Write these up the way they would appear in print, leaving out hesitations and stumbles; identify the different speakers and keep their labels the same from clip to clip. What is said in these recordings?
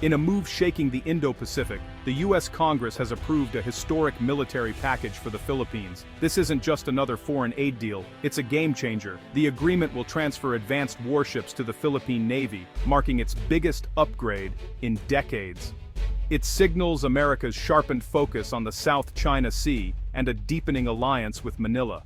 Speaker 1: In a move shaking the Indo-Pacific, the U.S. Congress has approved a historic military package for the Philippines. This isn't just another foreign aid deal, it's a game-changer. The agreement will transfer advanced warships to the Philippine Navy, marking its biggest upgrade in decades. It signals America's sharpened focus on the South China Sea and a deepening alliance with Manila.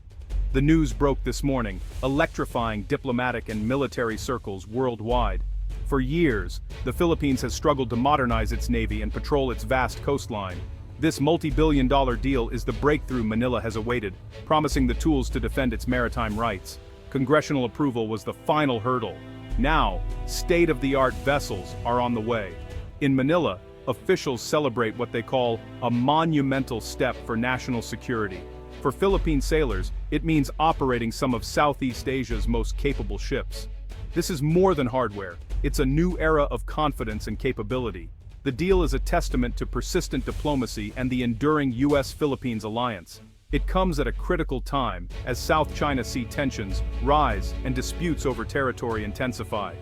Speaker 1: The news broke this morning, electrifying diplomatic and military circles worldwide. For years, the Philippines has struggled to modernize its navy and patrol its vast coastline. This multi-billion-dollar deal is the breakthrough Manila has awaited, promising the tools to defend its maritime rights. Congressional approval was the final hurdle. Now, state-of-the-art vessels are on the way. In Manila, officials celebrate what they call a monumental step for national security. For Philippine sailors, it means operating some of Southeast Asia's most capable ships. This is more than hardware. It's a new era of confidence and capability. The deal is a testament to persistent diplomacy and the enduring U.S.-Philippines alliance. It comes at a critical time as South China Sea tensions rise and disputes over territory intensify.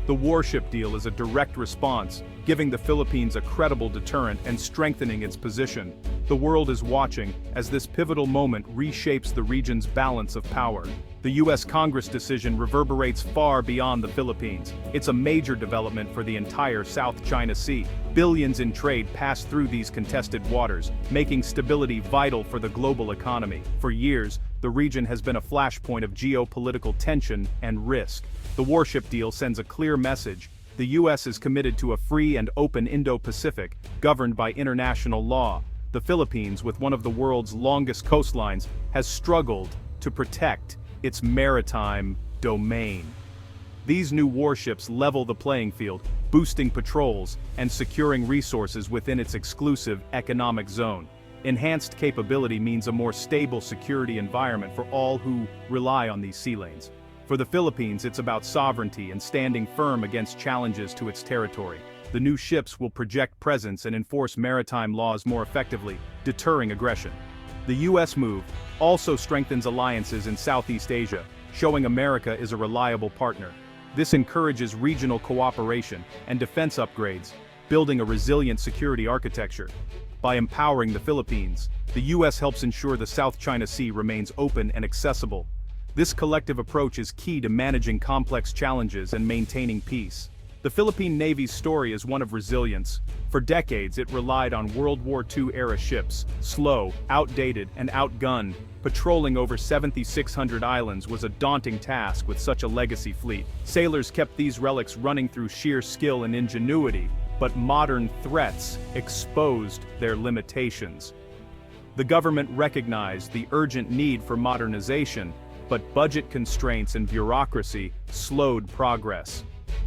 Speaker 1: The Warship deal is a direct response, giving the Philippines a credible deterrent and strengthening its position. The world is watching as this pivotal moment reshapes the region's balance of power. The U.S. Congress decision reverberates far beyond the Philippines. It's a major development for the entire South China Sea. Billions in trade pass through these contested waters, making stability vital for the global economy. For years, the region has been a flashpoint of geopolitical tension and risk. The Warship deal sends a clear message. The U.S. is committed to a free and open Indo-Pacific, governed by international law. The Philippines, with one of the world's longest coastlines, has struggled to protect its maritime domain. These new warships level the playing field, boosting patrols and securing resources within its exclusive economic zone. Enhanced capability means a more stable security environment for all who rely on these sea lanes. For the Philippines, it's about sovereignty and standing firm against challenges to its territory. The new ships will project presence and enforce maritime laws more effectively, deterring aggression. The U.S. move also strengthens alliances in Southeast Asia, showing America is a reliable partner. This encourages regional cooperation and defense upgrades, building a resilient security architecture. By empowering the Philippines, the U.S. helps ensure the South China Sea remains open and accessible. This collective approach is key to managing complex challenges and maintaining peace. The Philippine Navy's story is one of resilience. For decades, it relied on World War II-era ships, slow, outdated, and outgunned. Patrolling over 7,600 islands was a daunting task with such a legacy fleet. Sailors kept these relics running through sheer skill and ingenuity, but modern threats exposed their limitations. The government recognized the urgent need for modernization, but budget constraints and bureaucracy slowed progress.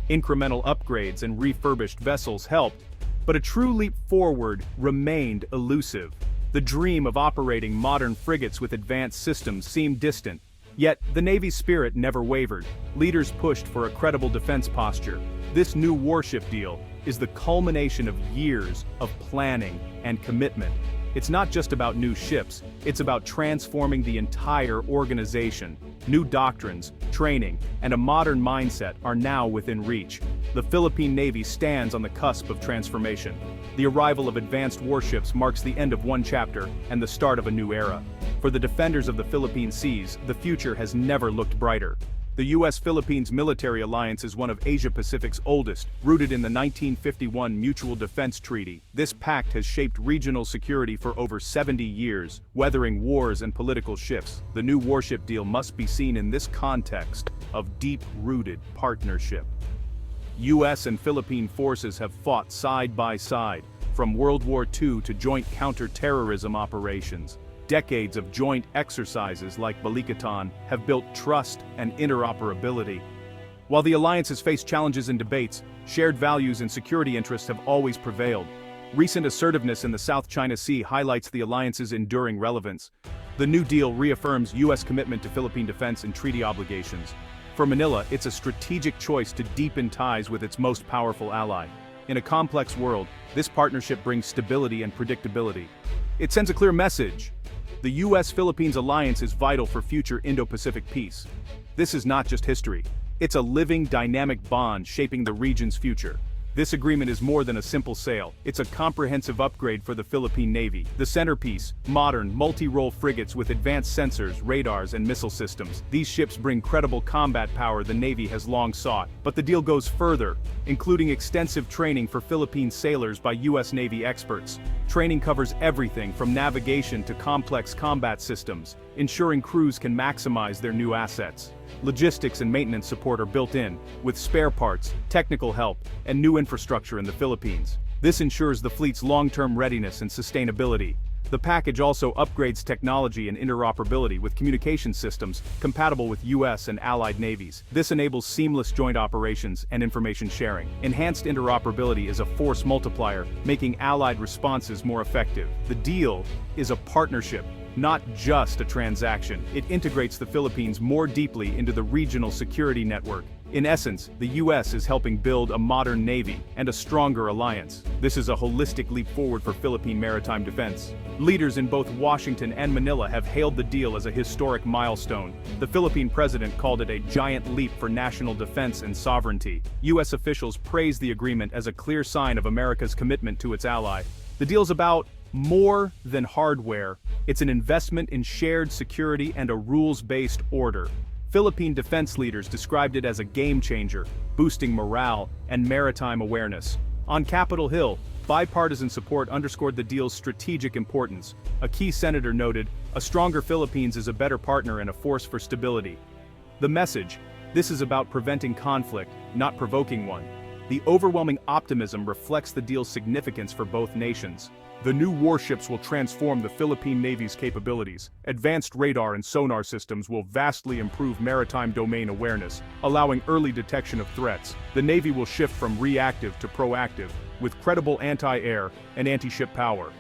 Speaker 1: Incremental upgrades and refurbished vessels helped, but a true leap forward remained elusive. The dream of operating modern frigates with advanced systems seemed distant. Yet, the Navy's spirit never wavered. Leaders pushed for a credible defense posture. This new warship deal is the culmination of years of planning and commitment. It's not just about new ships, it's about transforming the entire organization. New doctrines, training, and a modern mindset are now within reach. The Philippine Navy stands on the cusp of transformation. The arrival of advanced warships marks the end of one chapter and the start of a new era. For the defenders of the Philippine seas, the future has never looked brighter. The U.S.-Philippines military alliance is one of Asia-Pacific's oldest, rooted in the 1951 Mutual Defense Treaty. This pact has shaped regional security for over 70 years, weathering wars and political shifts. The new warship deal must be seen in this context of deep-rooted partnership. U.S. and Philippine forces have fought side by side, from World War II to joint counter-terrorism operations. Decades of joint exercises like Balikatan have built trust and interoperability. While the alliance has faced challenges and debates, shared values and security interests have always prevailed. Recent assertiveness in the South China Sea highlights the alliance's enduring relevance. The new deal reaffirms U.S. commitment to Philippine defense and treaty obligations. For Manila, it's a strategic choice to deepen ties with its most powerful ally. In a complex world, this partnership brings stability and predictability. It sends a clear message. The U.S.-Philippines alliance is vital for future Indo-Pacific peace. This is not just history. It's a living, dynamic bond shaping the region's future. This agreement is more than a simple sale, it's a comprehensive upgrade for the Philippine Navy. The centerpiece, modern, multi-role frigates with advanced sensors, radars, and missile systems. These ships bring credible combat power the Navy has long sought. But the deal goes further, including extensive training for Philippine sailors by U.S. Navy experts. Training covers everything from navigation to complex combat systems, ensuring crews can maximize their new assets. Logistics and maintenance support are built in, with spare parts, technical help, and new infrastructure in the Philippines. This ensures the fleet's long-term readiness and sustainability. The package also upgrades technology and interoperability with communication systems compatible with U.S. and allied navies. This enables seamless joint operations and information sharing. Enhanced interoperability is a force multiplier, making allied responses more effective. The deal is a partnership, not just a transaction. It integrates the Philippines more deeply into the regional security network. In essence, the U.S. is helping build a modern navy and a stronger alliance. This is a holistic leap forward for Philippine maritime defense. Leaders in both Washington and Manila have hailed the deal as a historic milestone. The Philippine president called it a giant leap for national defense and sovereignty. U.S. officials praised the agreement as a clear sign of America's commitment to its ally. The deal's about more than hardware. It's an investment in shared security and a rules-based order. Philippine defense leaders described it as a game changer, boosting morale and maritime awareness. On Capitol Hill, bipartisan support underscored the deal's strategic importance. A key senator noted, "A stronger Philippines is a better partner and a force for stability." The message: this is about preventing conflict, not provoking one. The overwhelming optimism reflects the deal's significance for both nations. The new warships will transform the Philippine Navy's capabilities. Advanced radar and sonar systems will vastly improve maritime domain awareness, allowing early detection of threats. The Navy will shift from reactive to proactive, with credible anti-air and anti-ship power.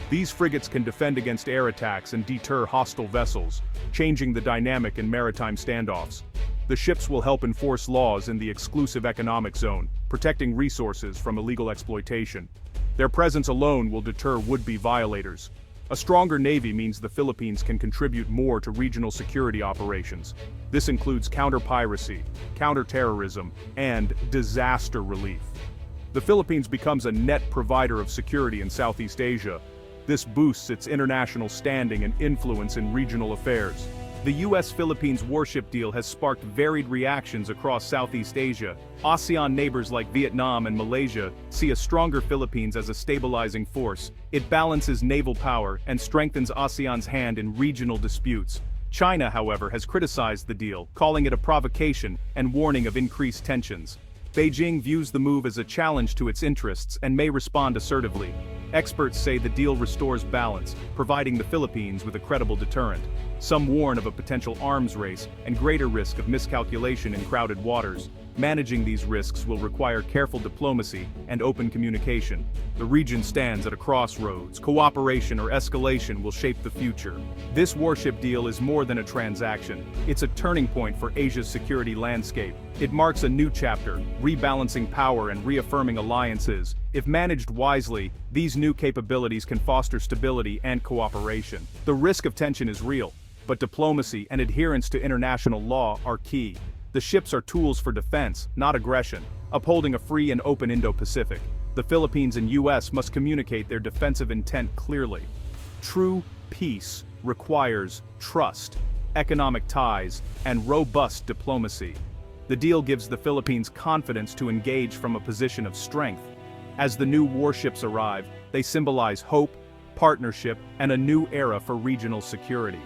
Speaker 1: These frigates can defend against air attacks and deter hostile vessels, changing the dynamic in maritime standoffs. The ships will help enforce laws in the exclusive economic zone, protecting resources from illegal exploitation. Their presence alone will deter would-be violators. A stronger Navy means the Philippines can contribute more to regional security operations. This includes counter-piracy, counter-terrorism, and disaster relief. The Philippines becomes a net provider of security in Southeast Asia. This boosts its international standing and influence in regional affairs. The U.S.-Philippines warship deal has sparked varied reactions across Southeast Asia. ASEAN neighbors like Vietnam and Malaysia see a stronger Philippines as a stabilizing force. It balances naval power and strengthens ASEAN's hand in regional disputes. China, however, has criticized the deal, calling it a provocation and warning of increased tensions. Beijing views the move as a challenge to its interests and may respond assertively. Experts say the deal restores balance, providing the Philippines with a credible deterrent. Some warn of a potential arms race and greater risk of miscalculation in crowded waters. Managing these risks will require careful diplomacy and open communication. The region stands at a crossroads. Cooperation or escalation will shape the future. This warship deal is more than a transaction. It's a turning point for Asia's security landscape. It marks a new chapter, rebalancing power and reaffirming alliances. If managed wisely, these new capabilities can foster stability and cooperation. The risk of tension is real, but diplomacy and adherence to international law are key. The ships are tools for defense, not aggression, upholding a free and open Indo-Pacific. The Philippines and U.S. must communicate their defensive intent clearly. True peace requires trust, economic ties, and robust diplomacy. The deal gives the Philippines confidence to engage from a position of strength. As the new warships arrive, they symbolize hope, partnership, and a new era for regional security.